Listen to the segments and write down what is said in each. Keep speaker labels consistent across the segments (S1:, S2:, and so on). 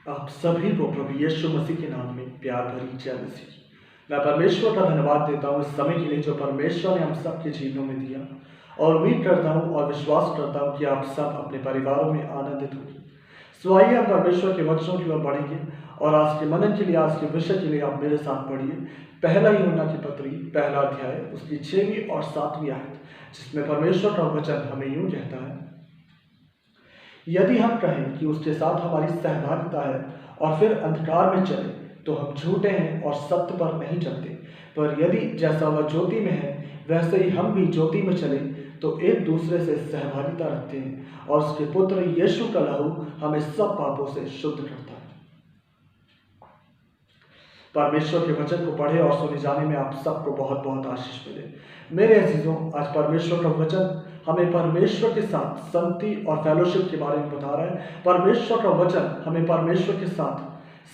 S1: आप सभी को प्रभु यीशु मसीह के नाम में प्यार भरी जय मसीह। मैं परमेश्वर का धन्यवाद देता हूँ इस समय के लिए जो परमेश्वर ने हम सबके जीवनों में दिया, और उम्मीद करता हूँ और विश्वास करता हूँ कि आप सब अपने परिवारों में आनंदित होंगे। सो आइए हम परमेश्वर के वचनों की ओर बढ़ेंगे, और आज के मनन के लिए, आज के विषय के लिए आप मेरे साथ पढ़िए पहला यूहन्ना की पत्री, पहला अध्याय, उसकी 6वीं और 7वीं आयत, जिसमें परमेश्वर का वचन हमें यूं कहता है, यदि हम कहें कि उसके साथ हमारी सहभागिता है और फिर अंधकार में चले तो हम झूठे हैं और सत्य पर नहीं चलते। पर यदि जैसा वह ज्योति में है वैसे ही हम भी ज्योति में चले तो एक दूसरे से सहभागिता रखते हैं, और उसके पुत्र यीशु का लहू हमें सब पापों से शुद्ध करता है। परमेश्वर के वचन को पढ़े और सुने जाने में आप सबको बहुत बहुत आशीष मिले। मेरे अजीजों, आज परमेश्वर का वचन हमें परमेश्वर के साथ संगति और फेलोशिप के बारे में बता रहा है। परमेश्वर का वचन हमें परमेश्वर के साथ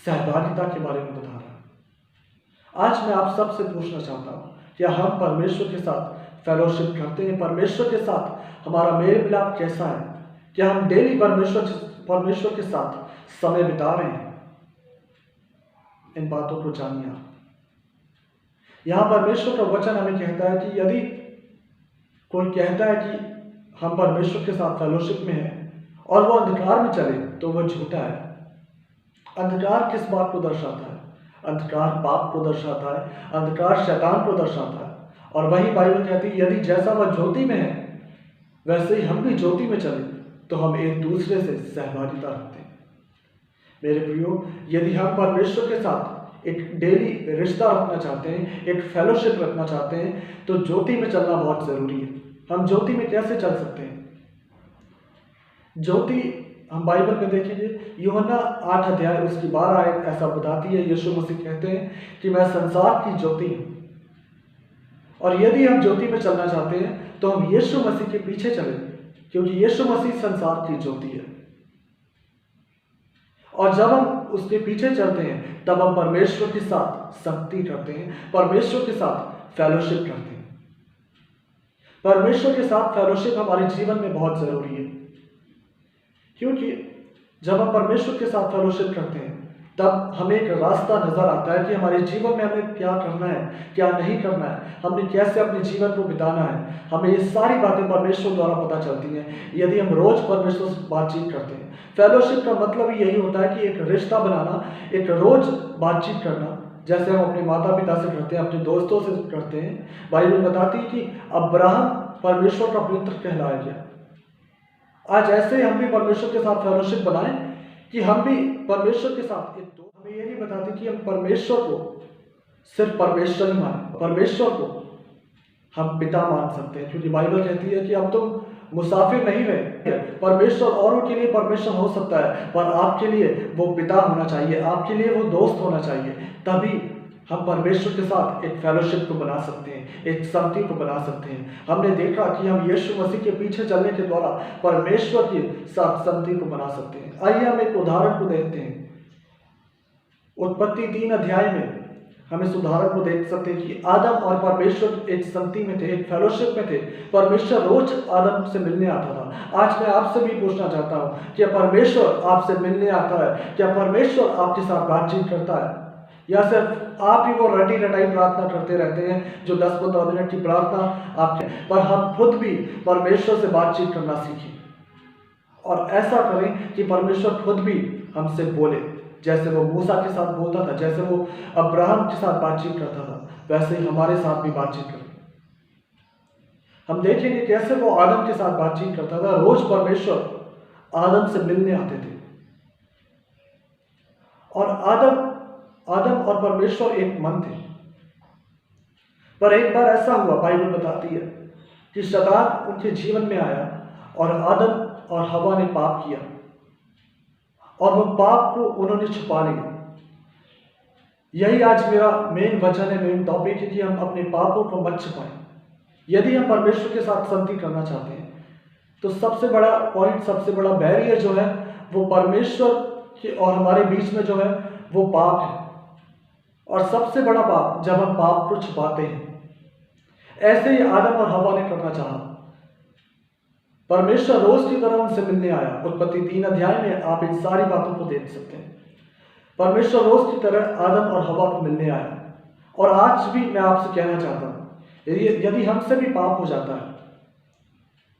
S1: सहभागिता के बारे में बता रहा है। आज मैं आप सबसे पूछना चाहता हूँ, क्या हम परमेश्वर के साथ फेलोशिप करते हैं? परमेश्वर के साथ हमारा मेल मिलाप कैसा है? क्या हम डेली परमेश्वर के साथ समय बिता रहे हैं? इन बातों को जानिए आप। यहां परमेश्वर का वचन हमें कहता है कि यदि कोई कहता है कि हम परमेश्वर के साथ फेलोशिप में हैं और वो अंधकार में चले तो वो झूठा है। अंधकार किस बात को दर्शाता है? अंधकार पाप को दर्शाता है, अंधकार शैतान को दर्शाता है। और वही बाइबल कहती है, यदि जैसा वह ज्योति में है वैसे ही हम भी ज्योति में चले तो हम एक दूसरे से सहभागिता रखते हैं। मेरे प्रियो, यदि हम परमेश्वर के साथ एक डेली रिश्ता रखना चाहते हैं, एक फेलोशिप रखना चाहते हैं, तो ज्योति में चलना बहुत जरूरी है। हम ज्योति में कैसे चल सकते हैं? ज्योति हम बाइबल में देखेंगे, यूहन्ना 8 अध्याय उसकी 12 आयत ऐसा बताती है। यीशु मसीह कहते हैं कि मैं संसार की ज्योति हूं, और यदि हम ज्योति में चलना चाहते हैं तो हम यीशु मसीह के पीछे चलें, क्योंकि यीशु मसीह संसार की ज्योति है। और जब हम उसके पीछे चलते हैं तब हम परमेश्वर के साथ संगति करते हैं, परमेश्वर के साथ फेलोशिप करते हैं। परमेश्वर के साथ फेलोशिप हमारे जीवन में बहुत जरूरी है, क्योंकि जब हम परमेश्वर के साथ फेलोशिप करते हैं तब हमें एक रास्ता नजर आता है कि हमारे जीवन में हमें क्या करना है, क्या नहीं करना है, हमने कैसे अपने जीवन को बिताना है। हमें ये सारी बातें परमेश्वर द्वारा पता चलती हैं यदि हम रोज परमेश्वर से बातचीत करते हैं। फेलोशिप का मतलब ही यही होता है कि एक रिश्ता बनाना, एक रोज बातचीत करना, जैसे हम अपने माता पिता से करते हैं, अपने दोस्तों से करते हैं। बाइबल बताती है कि अब्राहम परमेश्वर का पुत्र कहलाया गया। आज ऐसे ही हम भी परमेश्वर के साथ फेलोशिप बनाएं कि हम भी परमेश्वर के साथ एक दो। हमें ये नहीं बताती कि हम परमेश्वर को सिर्फ परमेश्वर ही माने, परमेश्वर को हम पिता मान सकते हैं, क्योंकि बाइबल कहती है कि अब तुम मुसाफिर नहीं रहे। परमेश्वर औरों के लिए परमेश्वर हो सकता है, पर आपके लिए वो पिता होना चाहिए, आपके लिए वो दोस्त होना चाहिए। तभी हम परमेश्वर के साथ एक फेलोशिप को बना सकते हैं, एक संगति को बना सकते हैं। हमने देखा कि हम यीशु मसीह के पीछे चलने के द्वारा परमेश्वर के साथ संगति को बना सकते हैं। आइए हम एक उदाहरण को देखते हैं। उत्पत्ति 3 अध्याय में हम इस उदाहरण को देख सकते हैं कि आदम और परमेश्वर एक संगति में थे, एक फेलोशिप में थे। परमेश्वर रोज आदम से मिलने आता था। आज मैं आपसे भी पूछना चाहता हूं, क्या परमेश्वर आपसे मिलने आता है? क्या परमेश्वर आपके साथ बातचीत करता है, या सिर्फ आप ही वो रटी रटाई प्रार्थना करते रहते हैं जो 10-15 मिनट की प्रार्थना आपके? पर हम खुद भी परमेश्वर से बातचीत करना सीखें, और ऐसा करें कि परमेश्वर खुद भी हमसे बोले। जैसे वो मूसा के साथ बोलता था, जैसे वो अब्राहम के साथ बातचीत करता था, वैसे ही हमारे साथ भी बातचीत करें। हम देखेंगे कैसे वो आदम के साथ बातचीत करता था। रोज परमेश्वर आदम से मिलने आते थे, और आदम और परमेश्वर एक मन थे। पर एक बार ऐसा हुआ, बाइबल बताती है कि शैतान उनके जीवन में आया और आदम और हवा ने पाप किया, और वो पाप को उन्होंने छुपा लिया। यही आज मेरा मेन वचन है, मेन टॉपिक है कि हम अपने पापों को मत छुपाएं। यदि हम परमेश्वर के साथ संगति करना चाहते हैं तो सबसे बड़ा पॉइंट, सबसे बड़ा बैरियर जो है वो परमेश्वर के और हमारे बीच में जो है वो पाप है। और सबसे बड़ा पाप जब हम पाप को छुपाते हैं। ऐसे ही आदम और हवा ने करना चाहा। परमेश्वर रोज की तरह उनसे मिलने आया। उत्पत्ति 3 अध्याय में आप इन सारी बातों को देख सकते हैं। परमेश्वर रोज की तरह आदम और हवा को मिलने आया। और आज भी मैं आपसे कहना चाहता हूँ, यदि हमसे भी पाप हो जाता है,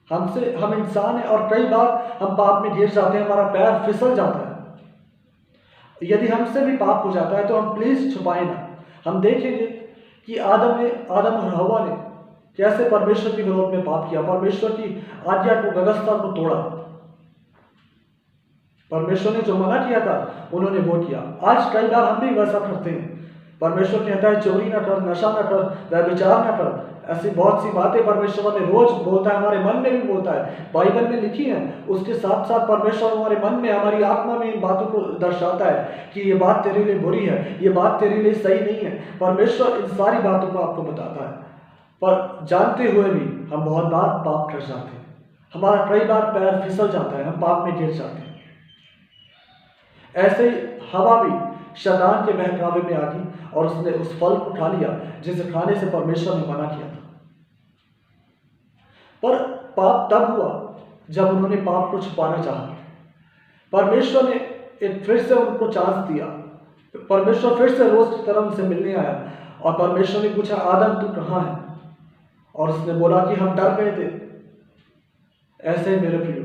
S1: हम इंसान हैं और कई बार हम पाप में गिर जाते हैं, हमारा पैर फिसल जाता है। यदि हमसे भी पाप हो जाता है तो हम प्लीज छुपाए ना। हम देखेंगे कि आदम और हवा ने कैसे परमेश्वर के विरोध में पाप किया, परमेश्वर की आज्ञा को, व्यवस्था को तोड़ा। परमेश्वर ने जो मना किया था उन्होंने वो किया। आज कई बार हम भी वैसा करते हैं। परमेश्वर कहता है चोरी ना कर, नशा ना कर, व्यभिचार ना कर। ऐसी बहुत सी बातें परमेश्वर में रोज बोलता है, हमारे मन में भी बोलता है, बाइबल में लिखी है। उसके साथ साथ परमेश्वर हमारे मन में, हमारी आत्मा में इन बातों को दर्शाता है कि ये बात तेरे लिए बुरी है, ये बात तेरे लिए सही नहीं है। परमेश्वर इन सारी बातों को आपको बताता है, पर जानते हुए भी हम बहुत बार पाप कर जाते हैं। हमारा कई बार पैर फिसल जाता है, हम पाप में गिर जाते हैं। ऐसे ही हवा भी शैतान के बहकावे में आ गई और उसने उस फल को खा लिया जिसे खाने से परमेश्वर ने मना किया था। पर पाप तब हुआ जब उन्होंने पाप को छुपाना चाहा। परमेश्वर ने एक फिर से उनको चांस दिया। परमेश्वर फिर से रोज की तरह उनसे मिलने आया और परमेश्वर ने पूछा, आदम तू कहाँ है? और उसने बोला कि हम डर गए थे। ऐसे ही मेरे प्रियो,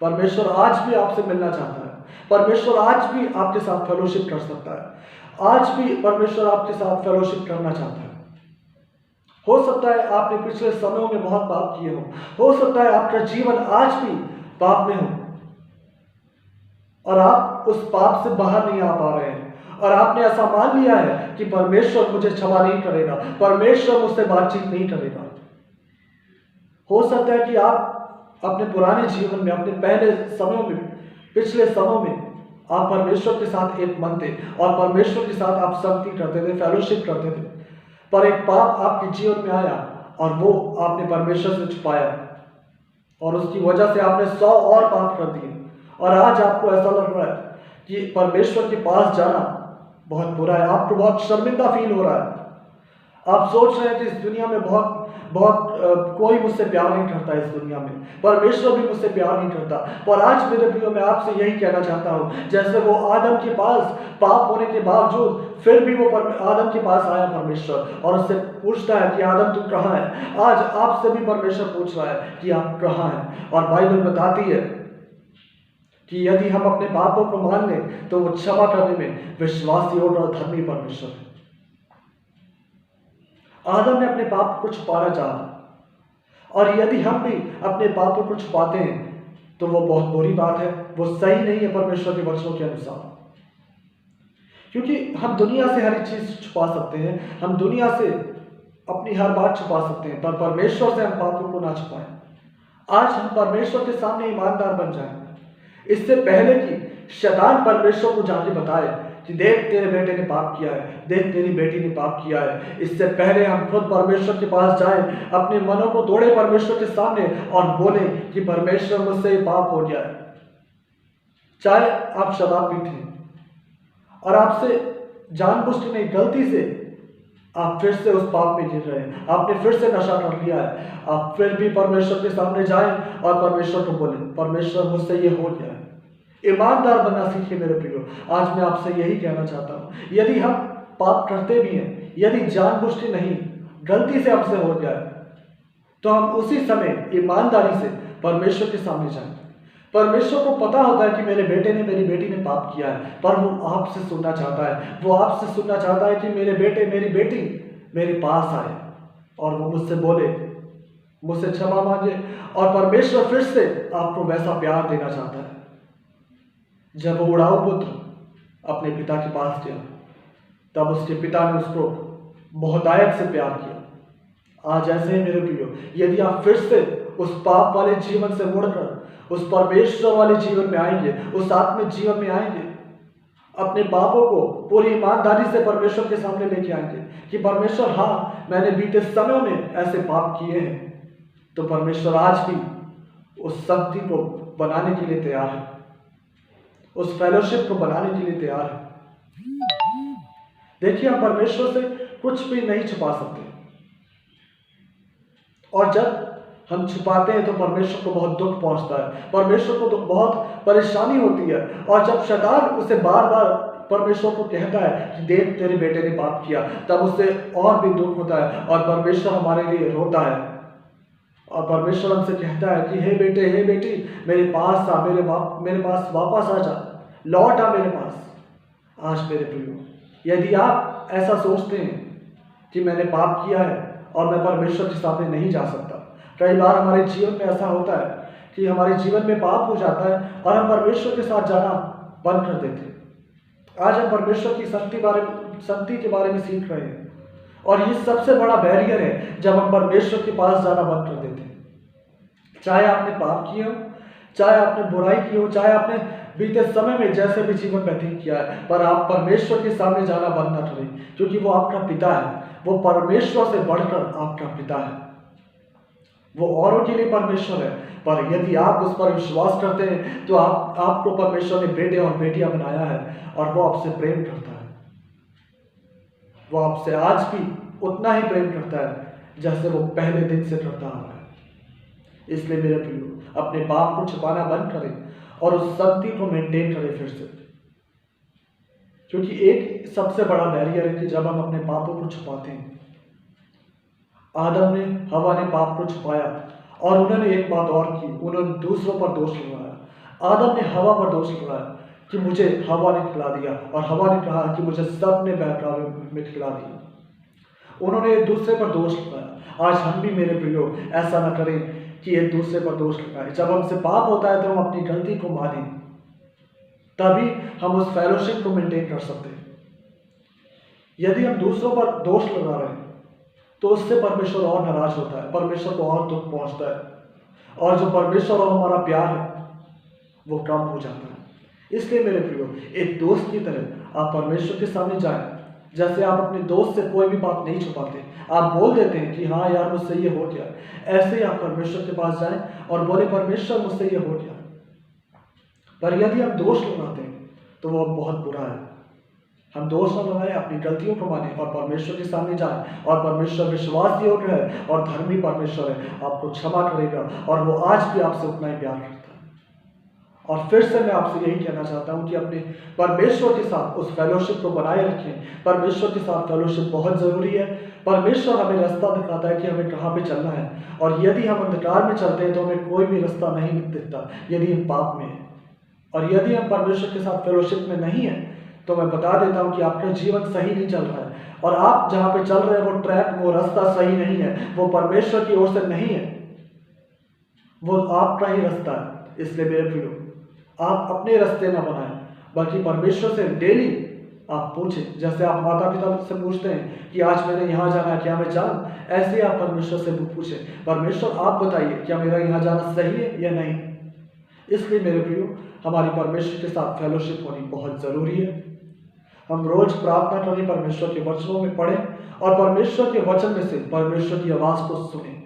S1: परमेश्वर आज भी आपसे मिलना चाहता है। परमेश्वर आज भी आपके साथ फेलोशिप कर सकता है। आज भी परमेश्वर आपके साथ फेलोशिप करना चाहता है। हो सकता है आपने पिछले समयों में बहुत पाप किए हो सकता है आपका जीवन आज भी पाप में हो और आप उस पाप से बाहर नहीं आ पा रहे हैं और आपने ऐसा मान लिया है कि परमेश्वर मुझे क्षमा नहीं करेगा, परमेश्वर मुझसे बातचीत नहीं करेगा। हो सकता है कि आप अपने पुराने जीवन में, अपने पहले समयों में, पिछले समयों में आप परमेश्वर के साथ एक मन थे और परमेश्वर के साथ आप संगति करते थे, फेलोशिप करते थे, पर एक पाप आपके जीवन में आया और वो आपने परमेश्वर से छुपाया और उसकी वजह से आपने 100 और पाप कर दिए और आज आपको ऐसा लग रहा है कि परमेश्वर के पास जाना बहुत बुरा है। आपको बहुत शर्मिंदा फील हो रहा है। आप सोच रहे हैं कि इस दुनिया में कोई मुझसे प्यार नहीं करता। इस दुनिया में परमेश्वर भी मुझसे प्यार नहीं करता। पर आज मेरे प्रियो, मैं आपसे यही कहना चाहता हूँ, जैसे वो आदम के पास पाप होने के बावजूद फिर भी वो आदम के पास आया परमेश्वर और उससे पूछता है कि आदम तू कहाँ है। आज आपसे भी परमेश्वर पूछ रहा है कि आप कहाँ हैं। और बाइबल बताती है कि यदि हम अपने पापों को मान लें तो वो क्षमा करने में विश्वासी और धर्मी परमेश्वर है। आदम ने अपने पाप को छुपाना चाहा और यदि हम भी अपने पापों को छुपाते हैं तो वो बहुत बुरी बात है, वो सही नहीं है परमेश्वर के वचनों के अनुसार। क्योंकि हम दुनिया से हर एक चीज छुपा सकते हैं, हम दुनिया से अपनी हर बात छुपा सकते हैं, पर परमेश्वर से हम पापों को ना छुपाएं। आज हम परमेश्वर के सामने ईमानदार बन जाएं, इससे पहले कि शैतान परमेश्वर को जाके बताए कि देख तेरे बेटे ने पाप किया है, देख तेरी बेटी ने पाप किया है। इससे पहले हम खुद परमेश्वर के पास जाएं, अपने मनों को तोड़े परमेश्वर के सामने और बोले कि परमेश्वर मुझसे ये पाप हो गया है। चाहे आप शराब पीते हैं और आपसे जानबूझ के नहीं, गलती से आप फिर से उस पाप में गिर रहे हैं, आपने फिर से नशा कर लिया है, आप फिर भी परमेश्वर के सामने जाएं और परमेश्वर को बोले परमेश्वर मुझसे ये हो गया है। ईमानदार बनना सीखिए मेरे प्रियो। आज मैं आपसे यही कहना चाहता हूँ, यदि हम पाप करते भी हैं, यदि जानबूझ के नहीं, गलती से हमसे हो गया है, तो हम उसी समय ईमानदारी से परमेश्वर के सामने जाएं। परमेश्वर को पता होता है कि मेरे बेटे ने, मेरी बेटी ने पाप किया है, पर वो आपसे सुनना चाहता है। वो आपसे सुनना चाहता है कि मेरे बेटे, मेरी बेटी मेरे पास आए और वो मुझसे बोले, मुझसे क्षमा मांगे। और परमेश्वर फिर से आपको वैसा प्यार देना चाहता है। जब वो उड़ाऊ पुत्र अपने पिता के पास गया, तब उसके पिता ने उसको बहुतायत से प्यार किया। आज ऐसे ही मेरे प्रियो, यदि आप फिर से उस पाप वाले जीवन से मुड़कर उस परमेश्वर वाले जीवन में आएंगे, उस आत्मिक जीवन में आएंगे, अपने पापों को पूरी ईमानदारी से परमेश्वर के सामने लेके आएंगे कि परमेश्वर, हाँ मैंने बीते समय में ऐसे पाप किए हैं, तो परमेश्वर आज भी उस संगति को बनाने के लिए तैयार है, उस फेलोशिप को बनाने के लिए तैयार है। देखिए, हम परमेश्वर से कुछ भी नहीं छुपा सकते और जब हम छुपाते हैं तो परमेश्वर को बहुत दुख पहुंचता है, परमेश्वर को तो बहुत परेशानी होती है। और जब शैतान उसे बार बार परमेश्वर को कहता है कि देख तेरे बेटे ने पाप किया, तब उससे और भी दुख होता है और परमेश्वर हमारे लिए रोता है और परमेश्वर हमसे कहता है कि हे बेटे, हे बेटी, मेरे पास आ, मेरे पास वापस आ जा, लौट आ मेरे पास। आज मेरे प्रियो, यदि आप ऐसा सोचते हैं कि मैंने पाप किया है और मैं परमेश्वर के सामने नहीं जा सकता, कई बार हमारे जीवन में ऐसा होता है कि हमारे जीवन में पाप हो जाता है और हम परमेश्वर के साथ जाना बंद कर देते हैं। आज हम परमेश्वर की संगति के बारे में सीख रहे हैं और ये सबसे बड़ा बैरियर है जब हम परमेश्वर के पास जाना बंद कर देते हैं। चाहे आपने पाप किया हो, चाहे आपने बुराई की हो, चाहे आपने बीते समय में जैसे भी जीवन व्यतीत किया है, पर आप परमेश्वर के सामने जाना बंद न करें, क्योंकि वो आपका पिता है। वो परमेश्वर से बढ़कर आपका पिता है। वो औरों के लिए परमेश्वर है, पर यदि आप उस पर विश्वास करते हैं तो आपको परमेश्वर ने बेटे और बेटियां बनाया है और वो आपसे प्रेम करता है। वो आपसे आज भी उतना ही प्रेम करता है जैसे वो पहले दिन से करता आ रहा है। इसलिए मेरे प्रियो, अपने पाप को छुपाना बंद करें और उस संगति को मेंटेन करें फिर से, क्योंकि एक सबसे बड़ा बैरियर है कि जब हम अपने पापों को छुपाते हैं। आदम ने, हवा ने पाप को छुपाया और उन्होंने एक बात और की, उन्होंने दूसरों पर दोष लगाया। आदम ने हवा पर दोष लगाया कि मुझे हवा ने खिला दिया, और हवा ने कहा कि मुझे सब ने बहकावे में खिला दिया। उन्होंने एक दूसरे पर दोष लगाया। आज हम भी मेरे प्रियो ऐसा न करें कि एक दूसरे पर दोष लगाए। जब हमसे पाप होता है तो हम अपनी गलती को मानें, तभी हम उस फेलोशिप को मेंटेन कर सकते हैं। यदि हम दूसरों पर दोष लगा रहे हैं तो उससे परमेश्वर और नाराज होता है, परमेश्वर को और दुख पहुंचता है, और जो परमेश्वर और हमारा प्यार है वो कम हो जाता है। इसलिए मेरे प्रियो, एक दोस्त की तरह आप परमेश्वर के सामने जाएं। जैसे आप अपने दोस्त से कोई भी बात नहीं छुपाते, आप बोल देते हैं कि हाँ यार मुझसे ये हो गया, ऐसे ही आप परमेश्वर के पास जाएं और बोले परमेश्वर मुझसे ये हो गया। पर यदि हम दोष लगाते हैं तो वो बहुत बुरा है। हम दोष न लगाएं, अपनी गलतियों को मानें और परमेश्वर के सामने जाएं। और परमेश्वर विश्वास योग्य है और धर्मी परमेश्वर है, आपको क्षमा करेगा और वो आज भी आपसे उतना ही प्यार करता है। और फिर से मैं आपसे यही कहना चाहता हूं कि अपने परमेश्वर के साथ उस फेलोशिप को बनाए रखें। परमेश्वर के साथ फेलोशिप बहुत जरूरी है। परमेश्वर हमें रास्ता दिखाता है कि हमें कहाँ पे चलना है, और यदि हम अंधकार में चलते हैं तो हमें कोई भी रास्ता नहीं दिखता यदि हम पाप में हैं। और यदि हम परमेश्वर के साथ फेलोशिप में नहीं है तो मैं बता देता हूं कि आपका जीवन सही नहीं चल रहा है, और आप जहां पे चल रहे हैं वो ट्रैक, वो रास्ता सही नहीं है, वो परमेश्वर की ओर से नहीं है, वो आपका ही रास्ता है। इसलिए मेरे प्रियो, आप अपने रास्ते ना बनाएं, बल्कि परमेश्वर से डेली आप पूछें। जैसे आप माता पिता से पूछते हैं कि आज मैंने यहाँ जाना है, क्या मैं जाऊँ, ऐसे ही आप परमेश्वर से पूछें, परमेश्वर आप बताइए क्या मेरा यहाँ जाना सही है या नहीं। इसलिए मेरे प्रियो, हमारी परमेश्वर के साथ फेलोशिप होनी बहुत ज़रूरी है। हम रोज प्रार्थना करें, परमेश्वर के वचनों में पढ़ें और परमेश्वर के वचन में से परमेश्वर की आवाज़ को सुनें,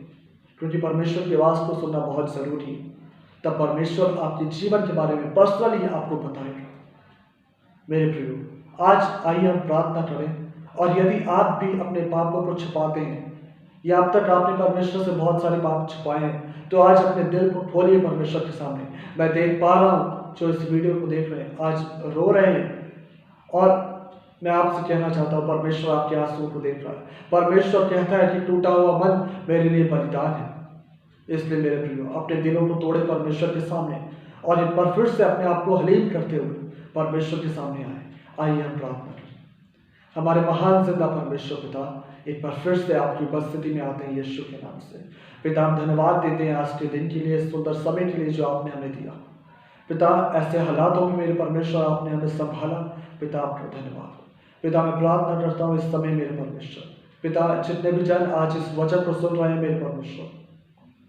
S1: क्योंकि परमेश्वर की आवाज़ को सुनना बहुत ज़रूरी है। तब परमेश्वर आपके जीवन के बारे में पर्सनली आपको बताएगा। मेरे प्रियो, आज आइए हम प्रार्थना करें, और यदि आप भी अपने पापों को छुपाते हैं या अब तक आपने परमेश्वर से बहुत सारे पाप छुपाए हैं, तो आज अपने दिल को खोलिए परमेश्वर के सामने। मैं देख पा रहा हूँ जो इस वीडियो को देख रहे हैं आज रो रहे हैं, और मैं आपसे कहना चाहता हूँ परमेश्वर आपके आंसुओं को देख रहा है। परमेश्वर कहता है कि टूटा हुआ मन मेरे लिए बलिदान है। इसलिए मेरे प्रियो, अपने दिलों को तोड़े परमेश्वर के सामने, और इन पर फिर से अपने आप को हलीम करते हुए परमेश्वर के सामने आए। आइए हम प्रार्थना करें। हमारे महान जिंदा परमेश्वर पिता, एक बार फिर से आपकी उपस्थिति में आते हैं यीशु के नाम से। पिता, हम धन्यवाद देते हैं आज के दिन के लिए, सुंदर समय के लिए जो आपने हमें दिया। पिता, ऐसे हालातों में मेरे परमेश्वर आपने हमें संभाला। पिता, आपका धन्यवाद। पिता, मैं प्रार्थना करता हूँ इस समय मेरे परमेश्वर, पिता, जितने भी जन आज इस वचन को सुन रहे हैं मेरे परमेश्वर,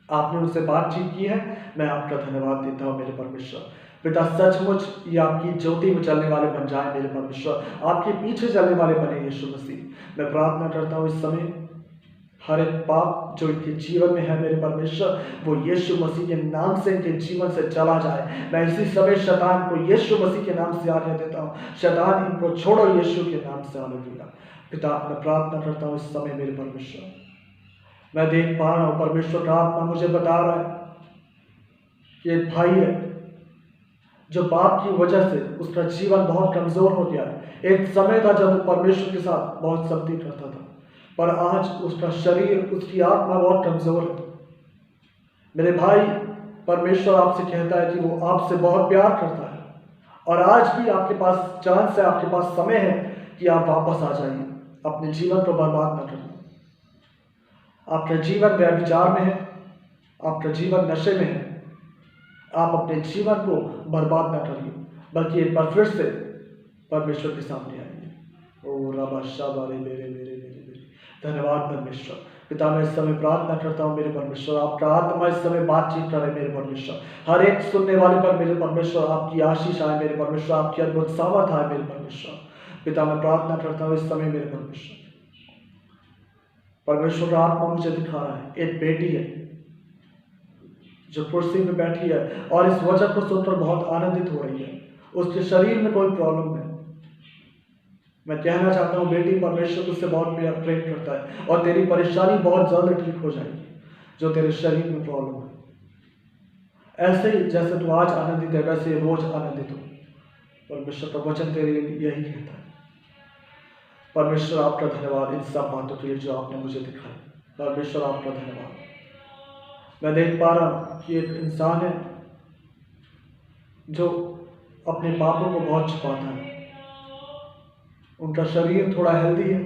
S1: आपने उनसे बातचीत की है, मैं आपका धन्यवाद देता हूँ मेरे परमेश्वर। पिता, सचमुच ये आपकी ज्योति में चलने वाले बन जाए मेरे परमेश्वर, आपके पीछे चलने वाले बने यीशु मसीह। मैं प्रार्थना करता हूँ इस समय हर एक पाप जो इनके जीवन में है मेरे परमेश्वर, वो यीशु मसीह के नाम से इनके जीवन से चला जाए। मैं इसी समय शैतान को यीशु मसीह के नाम से आज्ञा देता हूँ, शैतान इनको छोड़ो यीशु के नाम से। हालेलुया। पिता, मैं प्रार्थना करता हूँ इस समय मेरे परमेश्वर, मैं देख पा रहा हूँ परमेश्वर का आत्मा मुझे बता रहा है कि एक भाई है जो पाप की वजह से उसका जीवन बहुत कमजोर हो गया है। एक समय था जब वो परमेश्वर के साथ बहुत सख्ती करता था, पर आज उसका शरीर, उसकी आत्मा बहुत कमजोर है। मेरे भाई, परमेश्वर आपसे कहता है कि वो आपसे बहुत प्यार करता है और आज भी आपके पास चांस है, आपके पास समय है कि आप वापस आ जाइए, अपने जीवन को बर्बाद न करिए। आपका जीवन व्यभिचार में है, आपका जीवन नशे में है, आप अपने जीवन को बर्बाद न करिए, बल्कि एक बार फिर से परमेश्वर के सामने आइए। ओ रबा शाबारे मेरे मेरे मेरे मेरे धन्यवाद परमेश्वर। पिता, मैं इस समय प्रार्थना करता हूँ मेरे परमेश्वर, आपका आत्मा इस समय बातचीत करे मेरे परमेश्वर। हर एक सुनने वाले पर मेरे परमेश्वर आपकी आशीष आए मेरे परमेश्वर, आपकी अद्भुत सामर्थ आए मेरे परमेश्वर। पिता, मैं प्रार्थना करता हूँ इस समय मेरे परमेश्वर, परमेश्वर का आत्मा मुझे दिखा रहा है एक बेटी है जो कुर्सी में बैठी है और इस वचन को सुनकर बहुत आनंदित हो रही है। उसके शरीर में कोई प्रॉब्लम है। मैं कहना चाहता हूँ बेटी, परमेश्वर तुझसे बहुत प्रेम करता है और तेरी परेशानी बहुत जल्द ठीक हो जाएगी जो तेरे शरीर में प्रॉब्लम है। ऐसे ही जैसे तू आज आनंदित है वैसे रोज आनंदित हो। परमेश्वर का वचन तेरे लिए यही कहता है। परमेश्वर आपका धन्यवाद इन सब बातों के लिए जो आपने मुझे दिखाई। परमेश्वर आपका धन्यवाद। मैं देख पा रहा हूँ कि एक इंसान है जो अपने पापों को बहुत छिपाता है। उनका शरीर थोड़ा हेल्दी है,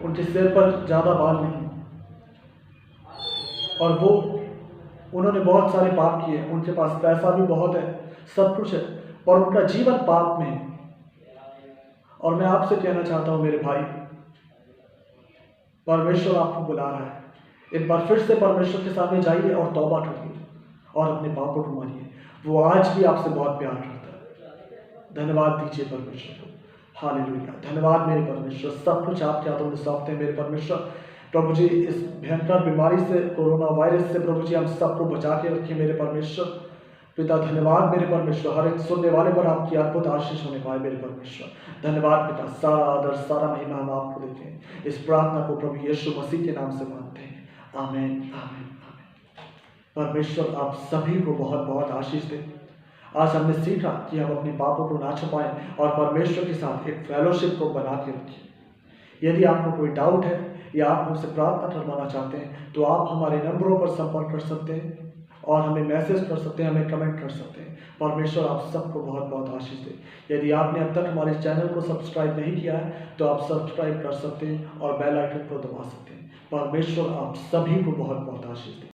S1: उनके सिर पर ज़्यादा बाल नहीं और उन्होंने बहुत सारे पाप किए, उनके पास पैसा भी बहुत है, सब कुछ है, पर उनका जीवन पाप में है। और मैं आपसे कहना चाहता हूँ मेरे भाई, परमेश्वर आपको बुला रहा है। एक बार फिर से परमेश्वर के सामने जाइए और तौबा करिए और अपने पापों को मानिए। वो आज भी आपसे बहुत प्यार करता है। धन्यवाद दीजिए परमेश्वर को। हालेलुया। धन्यवाद मेरे परमेश्वर। सब कुछ आपके हाथों में सौंपते हैं मेरे परमेश्वर। प्रभु जी, इस भयंकर बीमारी से, कोरोना वायरस से प्रभु जी हम सबको बचा के रखिए मेरे परमेश्वर। पिता, धन्यवाद मेरे परमेश्वर, हर एक सुनने वाले पर आपकी अद्भुत आशीष होने पाए मेरे परमेश्वर। धन्यवाद पिता, सारा आदर सारा महिमा हम आपको देते हैं। इस प्रार्थना को प्रभु यीशु मसीह के नाम से मांगते हैं। आमीन आमीन आमीन। परमेश्वर आप सभी को बहुत बहुत आशीष दे। आज हमने सीखा कि हम अपने पापों को ना छुपाएं और परमेश्वर के साथ एक फेलोशिप को बना के रखें। यदि आपको कोई डाउट है या आप हमसे प्रार्थना करवाना चाहते हैं तो आप हमारे नंबरों पर संपर्क कर सकते हैं और हमें मैसेज कर सकते हैं, हमें कमेंट कर सकते हैं। परमेश्वर आप सबको बहुत बहुत आशीष दे। यदि आपने अब तक हमारे चैनल को सब्सक्राइब नहीं किया है तो आप सब्सक्राइब कर सकते हैं और बेल आइकन को दबा सकते हैं। परमेश्वर आप सभी को बहुत बहुत आशीष दे।